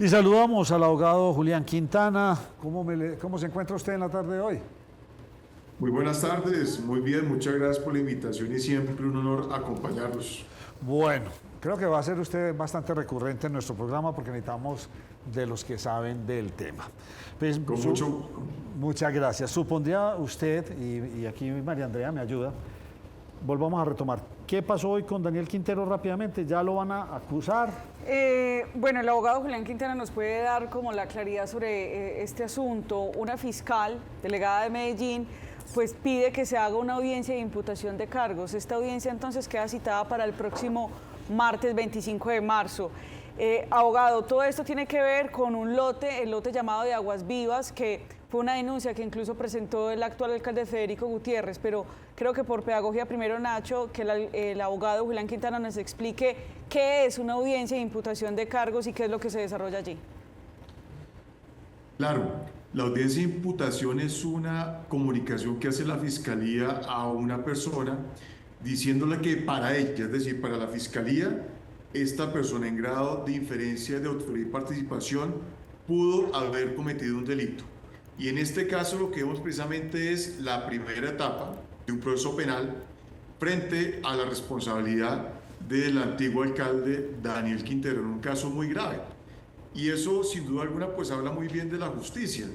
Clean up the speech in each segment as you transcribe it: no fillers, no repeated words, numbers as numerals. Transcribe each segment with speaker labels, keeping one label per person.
Speaker 1: Y saludamos al abogado Julián Quintana. ¿Cómo se encuentra usted en la tarde de hoy?
Speaker 2: Muy buenas tardes, muy bien, muchas gracias por la invitación y siempre un honor acompañarlos.
Speaker 1: Bueno, creo que va a ser usted bastante recurrente en nuestro programa porque necesitamos de los que saben del tema. Pues,
Speaker 2: Con mucho gusto.
Speaker 1: muchas gracias. Supondría usted, y aquí María Andrea me ayuda, volvamos a retomar. ¿Qué pasó hoy con Daniel Quintero rápidamente? ¿Ya lo van a acusar?
Speaker 3: Bueno, el abogado Julián Quintana nos puede dar como la claridad sobre este asunto. Una fiscal delegada de Medellín pues pide que se haga una audiencia de imputación de cargos. Esta audiencia entonces queda citada para el próximo martes 25 de marzo. Abogado, todo esto tiene que ver con un lote, el lote llamado de Aguas Vivas, que fue una denuncia que incluso presentó el actual alcalde Federico Gutiérrez, pero creo que por pedagogía primero, Nacho, que el abogado Julián Quintana nos explique qué es una audiencia de imputación de cargos y qué es lo que se desarrolla allí.
Speaker 2: Claro, la audiencia de imputación es una comunicación que hace la Fiscalía a una persona diciéndole que para ella, es decir, para la Fiscalía, esta persona en grado de inferencia de autoridad y participación pudo haber cometido un delito. Y en este caso lo que vemos precisamente es la primera etapa de un proceso penal frente a la responsabilidad del antiguo alcalde Daniel Quintero en un caso muy grave. Y eso sin duda alguna pues habla muy bien de la justicia,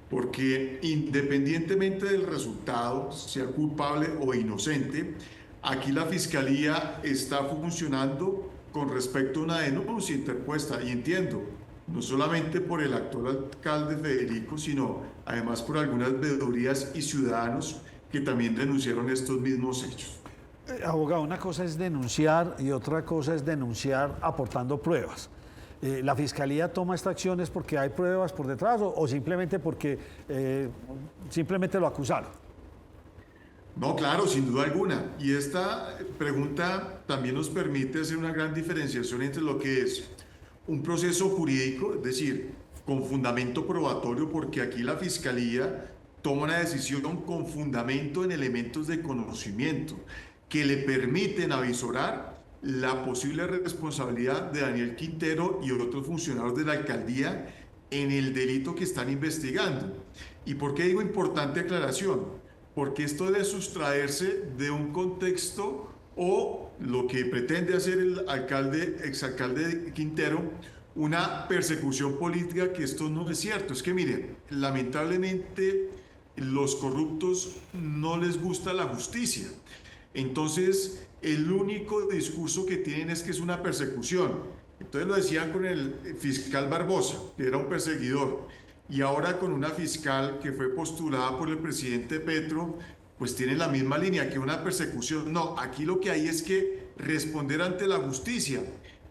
Speaker 2: porque independientemente del resultado, sea culpable o inocente, aquí la Fiscalía está funcionando con respecto a una denuncia interpuesta, y entiendo, no solamente por el actual alcalde Federico, sino además por algunas veedurías y ciudadanos que también denunciaron estos mismos hechos.
Speaker 1: Abogado, una cosa es denunciar y otra cosa es denunciar aportando pruebas. ¿La Fiscalía toma estas acciones porque hay pruebas por detrás o simplemente porque simplemente lo acusaron?
Speaker 2: No, claro, sin duda alguna. Y esta pregunta también nos permite hacer una gran diferenciación entre lo que es un proceso jurídico, es decir, con fundamento probatorio, porque aquí la Fiscalía toma una decisión con fundamento en elementos de conocimiento que le permiten avisorar la posible responsabilidad de Daniel Quintero y otros funcionarios de la alcaldía en el delito que están investigando. ¿Y por qué digo importante aclaración? Porque esto debe sustraerse de un contexto o lo que pretende hacer el exalcalde Quintero, una persecución política, que esto no es cierto. Es que miren, lamentablemente los corruptos no les gusta la justicia. Entonces, el único discurso que tienen es que es una persecución. Entonces lo decían con el fiscal Barbosa, que era un perseguidor, y ahora con una fiscal que fue postulada por el presidente Petro, pues tiene la misma línea, que una persecución. No, aquí lo que hay es que responder ante la justicia,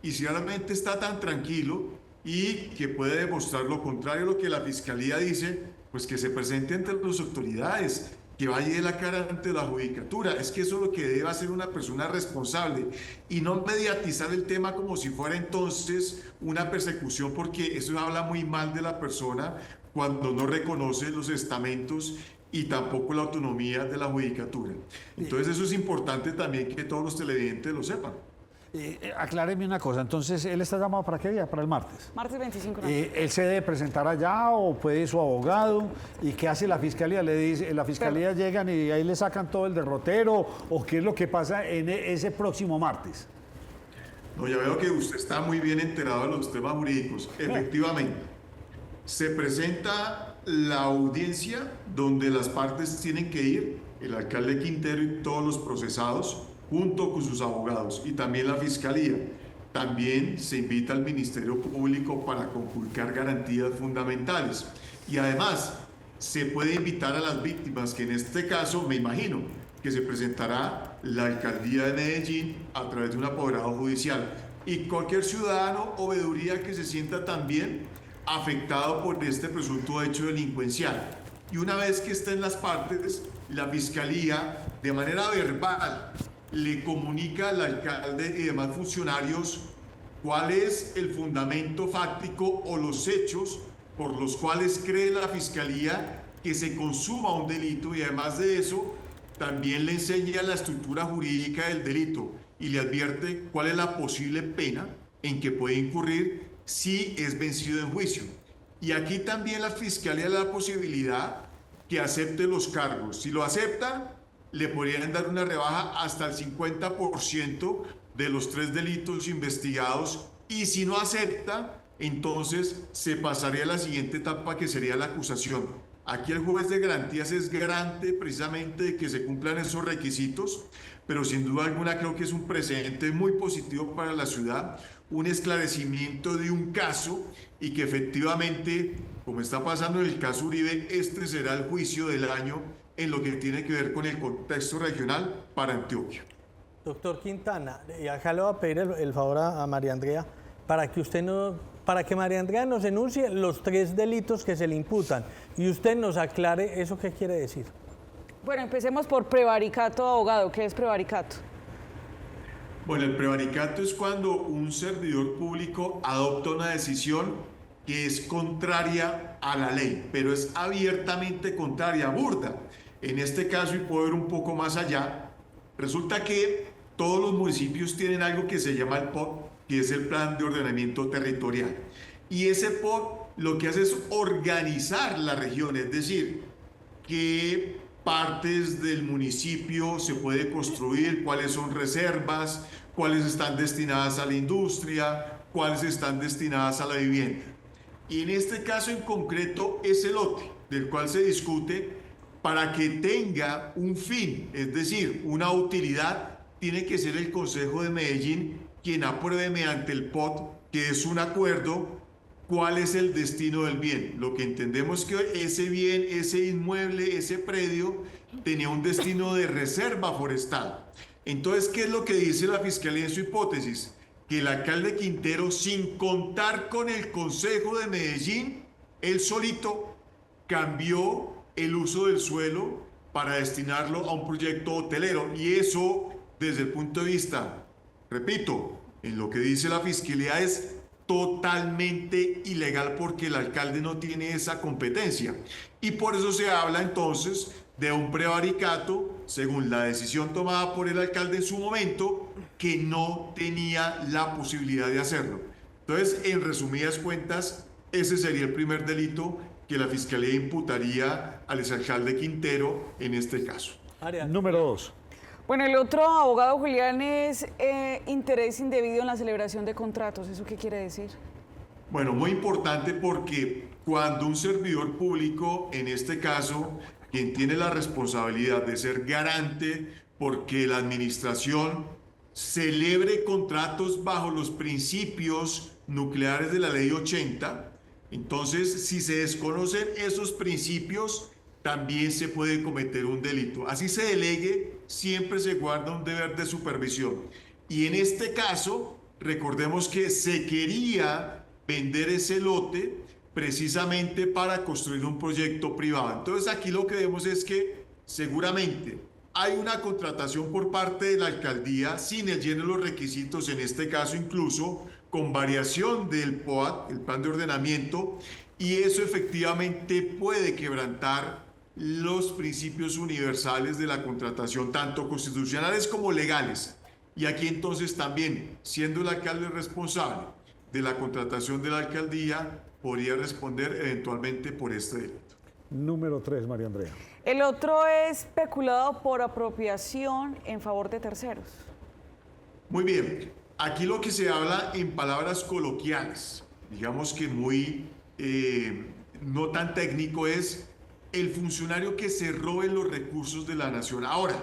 Speaker 2: y si realmente está tan tranquilo y que puede demostrar lo contrario a lo que la fiscalía dice, pues que se presente ante las autoridades, que vaya de la cara ante la judicatura. Es que eso es lo que debe hacer una persona responsable, y no mediatizar el tema como si fuera entonces una persecución, porque eso habla muy mal de la persona cuando no reconoce los estamentos y tampoco la autonomía de la judicatura. Entonces eso es importante también que todos los televidentes lo sepan.
Speaker 1: Acláreme una cosa, entonces, ¿él está llamado para qué día? ¿Para el martes?
Speaker 3: Martes 25
Speaker 1: ¿Él se debe presentar allá o puede ir su abogado? ¿Y qué hace la Fiscalía? ¿Le dice, la Fiscalía llegan y ahí le sacan todo el derrotero? ¿O qué es lo que pasa en ese próximo martes?
Speaker 2: No, ya veo que usted está muy bien enterado de los temas jurídicos. Efectivamente, se presenta la audiencia donde las partes tienen que ir, el alcalde Quintero y todos los procesados, junto con sus abogados, y también la Fiscalía. También se invita al Ministerio Público para conculcar garantías fundamentales. Y además, se puede invitar a las víctimas, que en este caso, me imagino, que se presentará la Alcaldía de Medellín a través de un apoderado judicial. Y cualquier ciudadano o veeduría que se sienta también afectado por este presunto hecho delincuencial. Y una vez que estén las partes, la Fiscalía, de manera verbal, le comunica al alcalde y demás funcionarios cuál es el fundamento fáctico o los hechos por los cuales cree la Fiscalía que se consuma un delito, y además de eso también le enseña la estructura jurídica del delito y le advierte cuál es la posible pena en que puede incurrir si es vencido en juicio. Y aquí también la Fiscalía le da la posibilidad que acepte los cargos. Si lo acepta, le podrían dar una rebaja hasta el 50% de los 3 delitos investigados, y si no acepta, entonces se pasaría a la siguiente etapa, que sería la acusación. Aquí el juez de garantías es garante precisamente de que se cumplan esos requisitos, pero sin duda alguna creo que es un precedente muy positivo para la ciudad, un esclarecimiento de un caso, y que efectivamente, como está pasando en el caso Uribe, este será el juicio del año en lo que tiene que ver con el contexto regional para Antioquia.
Speaker 4: Doctor Quintana, y acá le voy a pedir el favor a María Andrea para que María Andrea nos enuncie los 3 delitos que se le imputan y usted nos aclare eso qué quiere decir.
Speaker 3: Bueno, empecemos por prevaricato, abogado. ¿Qué es prevaricato?
Speaker 2: Bueno, el prevaricato es cuando un servidor público adopta una decisión que es contraria a la ley, pero es abiertamente contraria, burda. En este caso, y puedo ir un poco más allá, resulta que todos los municipios tienen algo que se llama el POT, que es el Plan de Ordenamiento Territorial. Y ese POT lo que hace es organizar la región, es decir, qué partes del municipio se puede construir, cuáles son reservas, cuáles están destinadas a la industria, cuáles están destinadas a la vivienda. Y en este caso en concreto, ese lote del cual se discute, para que tenga un fin, es decir, una utilidad, tiene que ser el Consejo de Medellín quien apruebe mediante el POT, que es un acuerdo, cuál es el destino del bien. Lo que entendemos que ese bien, ese inmueble, ese predio, tenía un destino de reserva forestal. Entonces, ¿qué es lo que dice la Fiscalía en su hipótesis? Que el alcalde Quintero, sin contar con el Consejo de Medellín, él solito cambió el uso del suelo para destinarlo a un proyecto hotelero. Y eso, desde el punto de vista, repito, en lo que dice la Fiscalía, es totalmente ilegal porque el alcalde no tiene esa competencia. Y por eso se habla entonces de un prevaricato, según la decisión tomada por el alcalde en su momento, que no tenía la posibilidad de hacerlo. Entonces, en resumidas cuentas, ese sería el primer delito que la Fiscalía imputaría al exalcalde Quintero en este caso.
Speaker 1: Número 2.
Speaker 3: Bueno, el otro, abogado Julián, es interés indebido en la celebración de contratos. ¿Eso qué quiere decir?
Speaker 2: Bueno, muy importante, porque cuando un servidor público, en este caso, quien tiene la responsabilidad de ser garante porque la administración celebre contratos bajo los principios nucleares de la Ley 80, entonces, si se desconocen esos principios, también se puede cometer un delito. Así se delegue, siempre se guarda un deber de supervisión. Y en este caso, recordemos que se quería vender ese lote precisamente para construir un proyecto privado. Entonces, aquí lo que vemos es que seguramente hay una contratación por parte de la alcaldía sin el lleno de los requisitos, en este caso incluso con variación del POAT, el plan de ordenamiento, y eso efectivamente puede quebrantar los principios universales de la contratación, tanto constitucionales como legales. Y aquí entonces también, siendo el alcalde responsable de la contratación de la alcaldía, podría responder eventualmente por este delito.
Speaker 1: Número 3, María Andrea.
Speaker 3: El otro es peculado por apropiación en favor de terceros.
Speaker 2: Muy bien, aquí lo que se habla en palabras coloquiales, digamos que muy no tan técnico, es el funcionario que se robe los recursos de la nación. Ahora,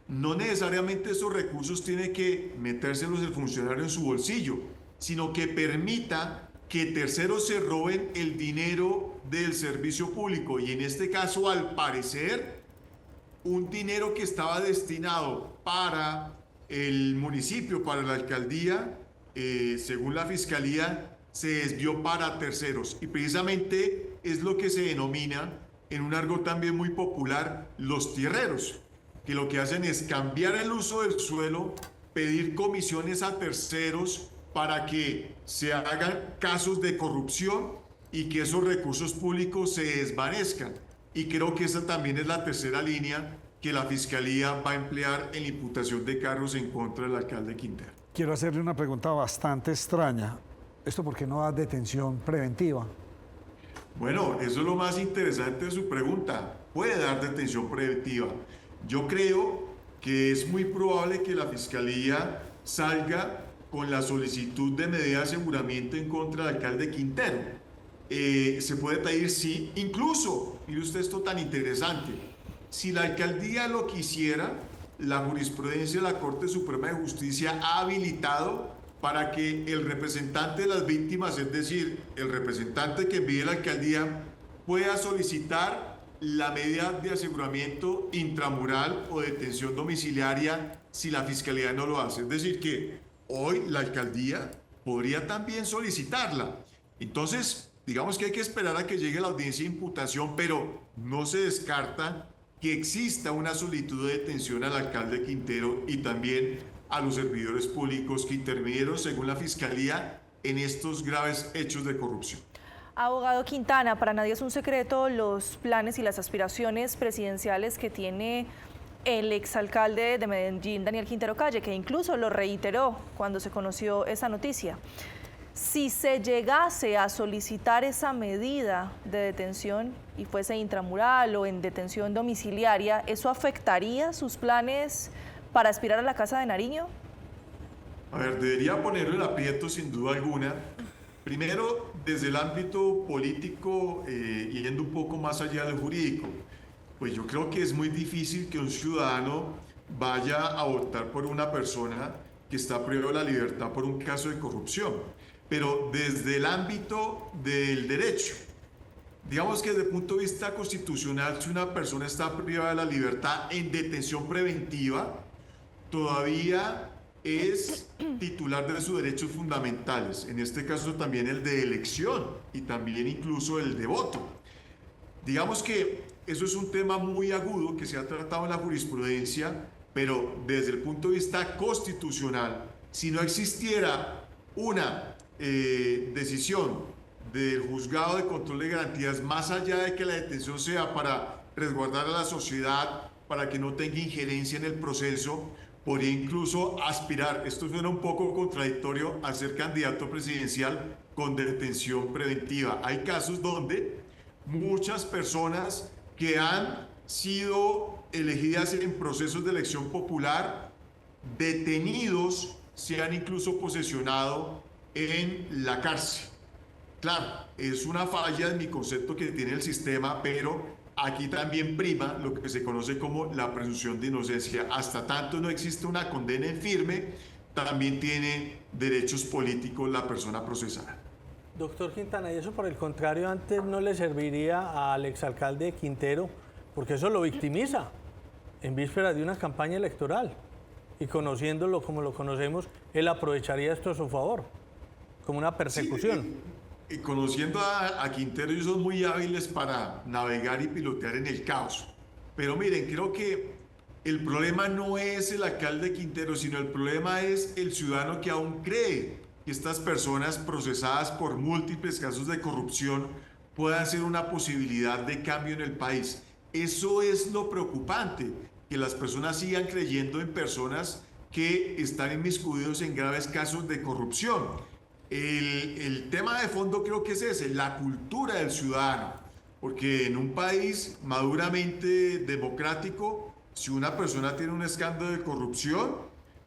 Speaker 2: no necesariamente esos recursos tiene que metérselos el funcionario en su bolsillo, sino que permita que terceros se roben el dinero del servicio público. Y en este caso, al parecer, un dinero que estaba destinado para el municipio, para la alcaldía, según la Fiscalía, se desvió para terceros. Y precisamente es lo que se denomina, en un argot también muy popular, los tierreros, que lo que hacen es cambiar el uso del suelo, pedir comisiones a terceros para que se hagan casos de corrupción y que esos recursos públicos se desvanezcan. Y creo que esa también es la tercera línea que la Fiscalía va a emplear en la imputación de cargos en contra del alcalde Quintero.
Speaker 1: Quiero hacerle una pregunta bastante extraña. ¿Esto por qué no da detención preventiva?
Speaker 2: Bueno, eso es lo más interesante de su pregunta. Puede dar detención preventiva. Yo creo que es muy probable que la Fiscalía salga con la solicitud de medida de aseguramiento en contra del alcalde Quintero. Se puede pedir, sí, incluso, mire usted esto tan interesante, si la alcaldía lo quisiera, la jurisprudencia de la Corte Suprema de Justicia ha habilitado para que el representante de las víctimas, es decir, el representante que envíe la alcaldía, pueda solicitar la medida de aseguramiento intramural o detención domiciliaria si la Fiscalía no lo hace. Es decir, que hoy la alcaldía podría también solicitarla. Entonces, digamos que hay que esperar a que llegue la audiencia de imputación, pero no se descarta que exista una solicitud de detención al alcalde Quintero y también a los servidores públicos que intervinieron, según la Fiscalía, en estos graves hechos de corrupción.
Speaker 5: Abogado Quintana, para nadie es un secreto los planes y las aspiraciones presidenciales que tiene el exalcalde de Medellín, Daniel Quintero Calle, que incluso lo reiteró cuando se conoció esa noticia. Si se llegase a solicitar esa medida de detención y fuese intramural o en detención domiciliaria, ¿eso afectaría sus planes para aspirar a la Casa de Nariño?
Speaker 2: A ver, debería ponerlo en aprieto sin duda alguna. Primero, desde el ámbito político, yendo un poco más allá del jurídico, pues yo creo que es muy difícil que un ciudadano vaya a votar por una persona que está privada de la libertad por un caso de corrupción. Pero desde el ámbito del derecho, digamos que desde el punto de vista constitucional, si una persona está privada de la libertad en detención preventiva, todavía es titular de sus derechos fundamentales, en este caso también el de elección y también incluso el de voto. Digamos que eso es un tema muy agudo que se ha tratado en la jurisprudencia, pero desde el punto de vista constitucional, si no existiera una decisión del juzgado de control de garantías, más allá de que la detención sea para resguardar a la sociedad, para que no tenga injerencia en el proceso, podría incluso aspirar, esto suena un poco contradictorio, a ser candidato presidencial con detención preventiva. Hay casos donde muchas personas que han sido elegidas en procesos de elección popular, detenidos, se han incluso posesionado en la cárcel. Claro, es una falla en mi concepto que tiene el sistema, pero aquí también prima lo que se conoce como la presunción de inocencia. Hasta tanto no existe una condena en firme, también tiene derechos políticos la persona procesada.
Speaker 4: Doctor Quintana, y eso por el contrario antes no le serviría al exalcalde Quintero, porque eso lo victimiza en vísperas de una campaña electoral. Y conociéndolo como lo conocemos, él aprovecharía esto a su favor, como una persecución.
Speaker 2: Sí, conociendo a Quintero, ellos son muy hábiles para navegar y pilotear en el caos. Pero miren, creo que el problema no es el alcalde Quintero, sino el problema es el ciudadano que aún cree que estas personas procesadas por múltiples casos de corrupción puedan ser una posibilidad de cambio en el país. Eso es lo preocupante, que las personas sigan creyendo en personas que están inmiscuidos en graves casos de corrupción. El tema de fondo creo que es ese, la cultura del ciudadano, porque en un país maduramente democrático, si una persona tiene un escándalo de corrupción,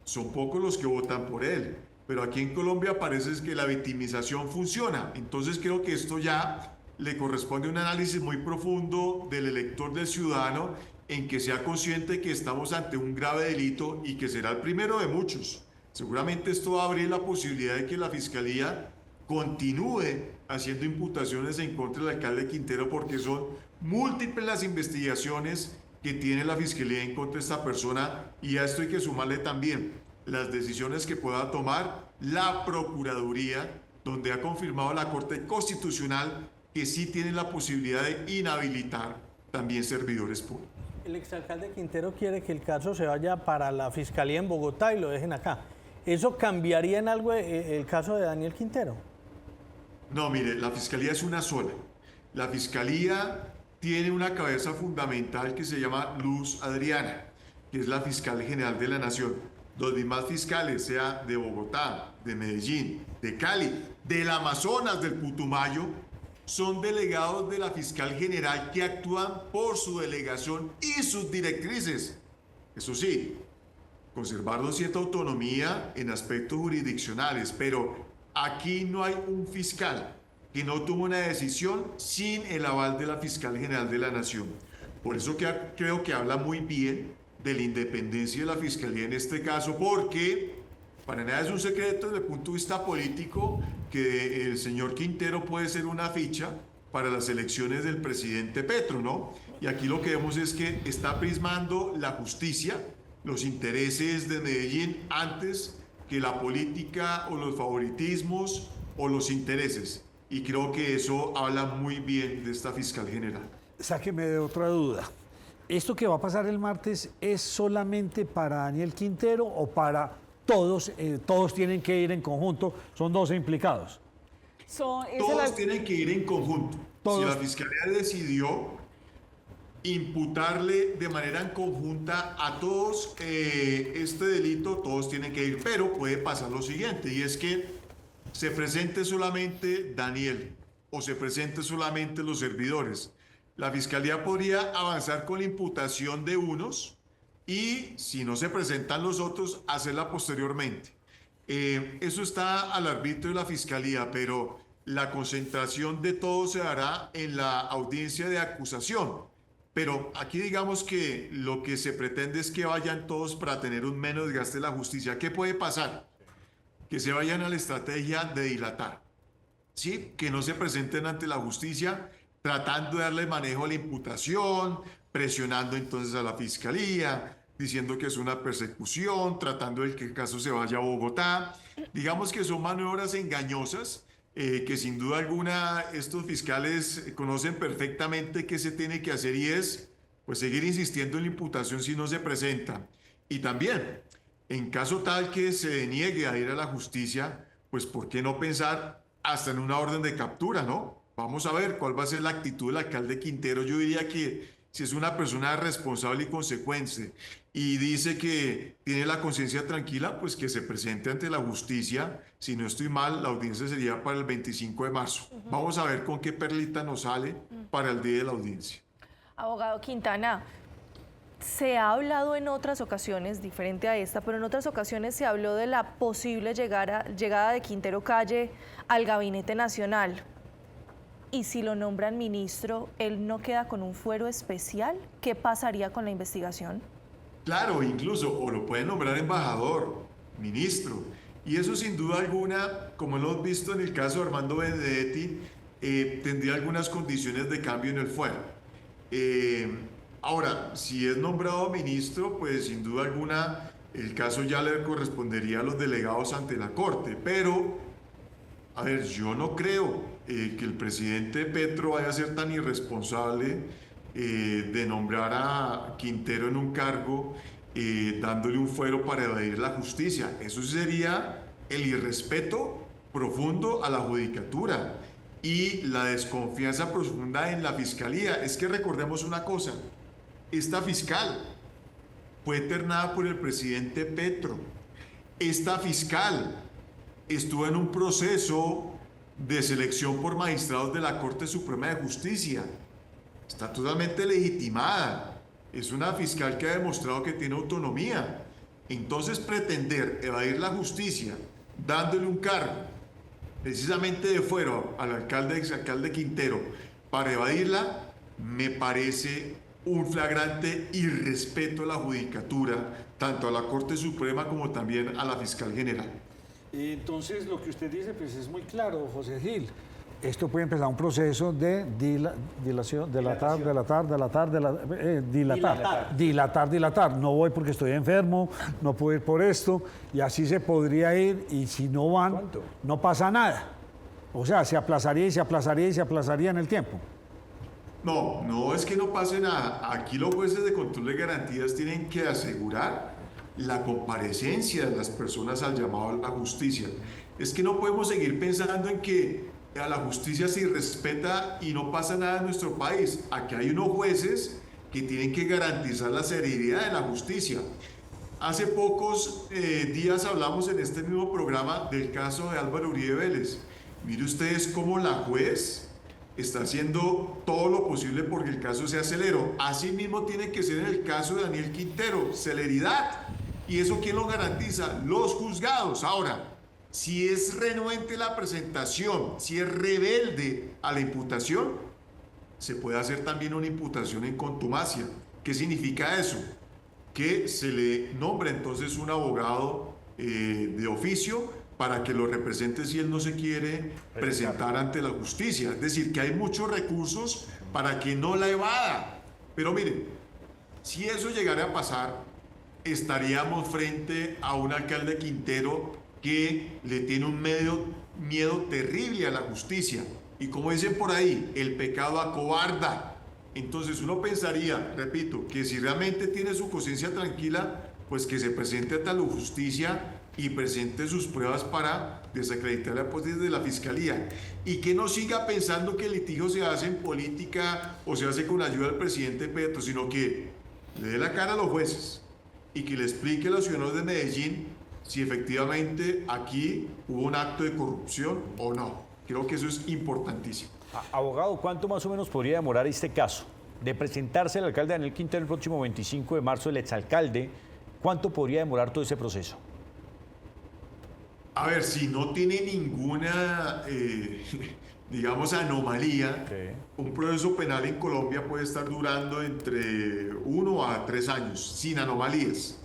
Speaker 2: son pocos los que votan por él. Pero aquí en Colombia parece que la victimización funciona. Entonces creo que esto ya le corresponde un análisis muy profundo del elector, del ciudadano, en que sea consciente que estamos ante un grave delito y que será el primero de muchos. Seguramente esto va a abrir la posibilidad de que la Fiscalía continúe haciendo imputaciones en contra del alcalde Quintero, porque son múltiples las investigaciones que tiene la Fiscalía en contra de esta persona, y a esto hay que sumarle también las decisiones que pueda tomar la Procuraduría, donde ha confirmado la Corte Constitucional que sí tiene la posibilidad de inhabilitar también servidores públicos.
Speaker 4: El exalcalde Quintero quiere que el caso se vaya para la Fiscalía en Bogotá y lo dejen acá. ¿Eso cambiaría en algo el caso de Daniel Quintero?
Speaker 2: No, mire, la Fiscalía es una sola. La Fiscalía tiene una cabeza fundamental que se llama Luz Adriana, que es la fiscal general de la Nación. los demás fiscales, sea de Bogotá, de Medellín, de Cali, del Amazonas, del Putumayo, son delegados de la fiscal general que actúan por su delegación y sus directrices. Eso sí, conservando cierta autonomía en aspectos jurisdiccionales, pero aquí no hay un fiscal que no tome una decisión sin el aval de la fiscal general de la Nación. Por eso creo que habla muy bien de la independencia de la fiscalía en este caso, porque para nada es un secreto desde el punto de vista político que el señor Quintero puede ser una ficha para las elecciones del presidente Petro, ¿no? Y aquí lo que vemos es que está prismando la justicia, los intereses de Medellín antes que la política o los favoritismos o los intereses. Y creo que eso habla muy bien de esta fiscal general.
Speaker 1: Sáqueme de otra duda. ¿Esto que va a pasar el martes es solamente para Daniel Quintero o para todos? Todos tienen que ir en conjunto, son 12 implicados.
Speaker 2: Todos tienen que ir en conjunto.
Speaker 1: Todos.
Speaker 2: Si la fiscalía decidió imputarle de manera conjunta a todos este delito, todos tienen que ir, pero puede pasar lo siguiente, y es que se presente solamente Daniel o se presente solamente los servidores. La fiscalía podría avanzar con la imputación de unos y, si no se presentan los otros, hacerla posteriormente. Eso está al arbitrio de la fiscalía, pero la concentración de todo se dará en la audiencia de acusación. Pero aquí digamos que lo que se pretende es que vayan todos para tener un menos desgaste de la justicia. ¿Qué puede pasar? Que se vayan a la estrategia de dilatar, ¿sí? Que no se presenten ante la justicia tratando de darle manejo a la imputación, presionando entonces a la fiscalía, diciendo que es una persecución, tratando de que el caso se vaya a Bogotá. Digamos que son maniobras engañosas que sin duda alguna estos fiscales conocen perfectamente qué se tiene que hacer, y es pues seguir insistiendo en la imputación si no se presenta. Y también, en caso tal que se deniegue a ir a la justicia, pues ¿por qué no pensar hasta en una orden de captura, no? Vamos a ver cuál va a ser la actitud del alcalde Quintero. Yo diría que si es una persona responsable y consecuente y dice que tiene la conciencia tranquila, pues que se presente ante la justicia. Si no estoy mal, la audiencia sería para el 25 de marzo. Vamos a ver con qué perlita nos sale para el día de la audiencia.
Speaker 5: Abogado Quintana, se ha hablado en otras ocasiones, diferente a esta, pero en otras ocasiones se habló de la posible llegada de Quintero Calle al Gabinete Nacional. Y si lo nombran ministro, ¿él no queda con un fuero especial? ¿Qué pasaría con la investigación?
Speaker 2: Claro, incluso, o lo pueden nombrar embajador, ministro. Y eso sin duda alguna, como lo hemos visto en el caso de Armando Benedetti, tendría algunas condiciones de cambio en el fuero. Ahora, si es nombrado ministro, pues sin duda alguna el caso ya le correspondería a los delegados ante la Corte. Pero, a ver, yo no creo que el presidente Petro vaya a ser tan irresponsable de nombrar a Quintero en un cargo dándole un fuero para evadir la justicia. Eso sería el irrespeto profundo a la judicatura y la desconfianza profunda en la fiscalía. Es que recordemos una cosa, esta fiscal fue ternada por el presidente Petro. Esta fiscal estuvo en un proceso de selección por magistrados de la Corte Suprema de Justicia. Está totalmente legitimada. Es una fiscal que ha demostrado que tiene autonomía. Entonces, pretender evadir la justicia dándole un cargo precisamente de fuero al exalcalde Quintero para evadirla, me parece un flagrante irrespeto a la judicatura, tanto a la Corte Suprema como también a la fiscal general.
Speaker 1: Entonces, lo que usted dice pues es muy claro, José Gil. Esto puede empezar un proceso de dilatar. No voy porque estoy enfermo, no puedo ir por esto, y así se podría ir, y si no van,
Speaker 4: ¿Cuánto?
Speaker 1: no pasa nada. O sea, se aplazaría y se aplazaría y se aplazaría en el tiempo.
Speaker 2: No, no es que no pase nada. Aquí los jueces de control de garantías tienen que asegurar la comparecencia de las personas al llamado a la justicia. Es que no podemos seguir pensando en que a la justicia se irrespeta y no pasa nada en nuestro país. Aquí hay unos jueces que tienen que garantizar la seriedad de la justicia. hace pocos días hablamos en este mismo programa del caso de Álvaro Uribe Vélez. Mire ustedes cómo la juez está haciendo todo lo posible porque el caso sea celero. Así mismo tiene que ser en el caso de Daniel Quintero, celeridad. ¿Y eso quién lo garantiza? Los juzgados. Ahora, si es renuente la presentación, si es rebelde a la imputación, se puede hacer también una imputación en contumacia. ¿Qué significa eso? Que se le nombra entonces un abogado de oficio para que lo represente si él no se quiere presentar ante la justicia. Es decir, que hay muchos recursos para que no la evada. Pero miren, si eso llegara a pasar, estaríamos frente a un alcalde Quintero que le tiene un miedo terrible a la justicia. Y como dicen por ahí, el pecado acobarda. Entonces uno pensaría, repito, que si realmente tiene su conciencia tranquila, pues que se presente ante la justicia y presente sus pruebas para desacreditar la hipótesis de la fiscalía. Y que no siga pensando que el litigio se hace en política o se hace con la ayuda del presidente Petro, sino que le dé la cara a los jueces y que le explique a los ciudadanos de Medellín si efectivamente aquí hubo un acto de corrupción o no. Creo que eso es importantísimo.
Speaker 6: Abogado, ¿cuánto más o menos podría demorar este caso? De presentarse el alcalde Daniel Quintero el próximo 25 de marzo, el exalcalde, ¿cuánto podría demorar todo ese proceso?
Speaker 2: A ver, si no tiene ninguna, digamos, anomalía, un proceso penal en Colombia puede estar durando entre 1 a 3 años, sin anomalías.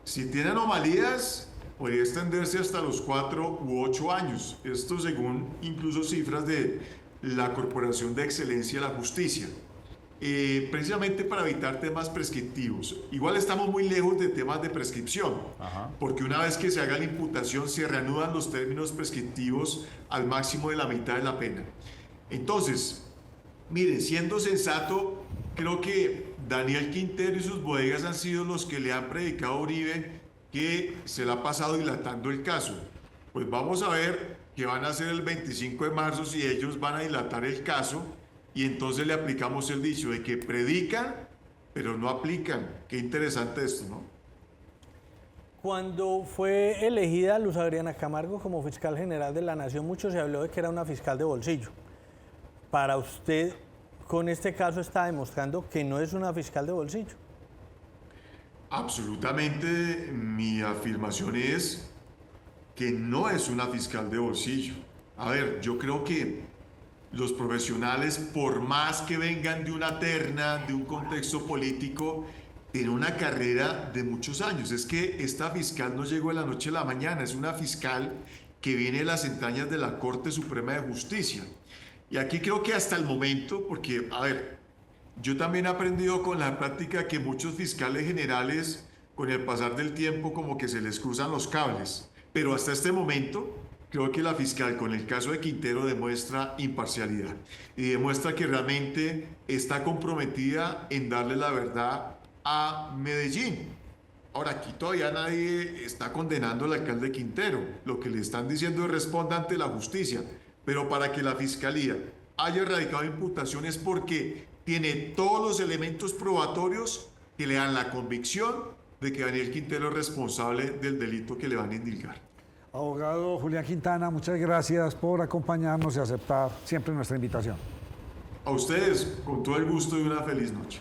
Speaker 2: Si tiene anomalías, podría extenderse hasta los 4 u 8 años. Esto según incluso cifras de la Corporación de Excelencia de la Justicia. Precisamente para evitar temas prescriptivos. Igual estamos muy lejos de temas de prescripción, porque una vez que se haga la imputación se reanudan los términos prescriptivos al máximo de la mitad de la pena. Entonces, miren, siendo sensato, creo que Daniel Quintero y sus bodegas han sido los que le han predicado a Uribe que se le ha pasado dilatando el caso. Pues vamos a ver qué van a hacer el 25 de marzo si ellos van a dilatar el caso. Y entonces le aplicamos el dicho de que predican, pero no aplican. Qué interesante esto, ¿no?
Speaker 4: Cuando fue elegida Luz Adriana Camargo como fiscal general de la Nación, mucho se habló de que era una fiscal de bolsillo. Para usted, con este caso está demostrando que no es una fiscal de bolsillo.
Speaker 2: Absolutamente, mi afirmación es que no es una fiscal de bolsillo. A ver, yo creo que los profesionales, por más que vengan de una terna, de un contexto político, tienen una carrera de muchos años. Es que esta fiscal no llegó de la noche a la mañana, es una fiscal que viene de las entrañas de la Corte Suprema de Justicia. Y aquí creo que hasta el momento, porque, a ver, yo también he aprendido con la práctica que muchos fiscales generales, con el pasar del tiempo, como que se les cruzan los cables. Pero hasta este momento, creo que la fiscal con el caso de Quintero demuestra imparcialidad y demuestra que realmente está comprometida en darle la verdad a Medellín. Ahora, aquí todavía nadie está condenando al alcalde Quintero. Lo que le están diciendo es responda ante la justicia. Pero para que la fiscalía haya radicado imputaciones porque tiene todos los elementos probatorios que le dan la convicción de que Daniel Quintero es responsable del delito que le van a indilgar.
Speaker 1: Abogado Julián Quintana, muchas gracias por acompañarnos y aceptar siempre nuestra invitación.
Speaker 2: A ustedes, con todo el gusto y una feliz noche.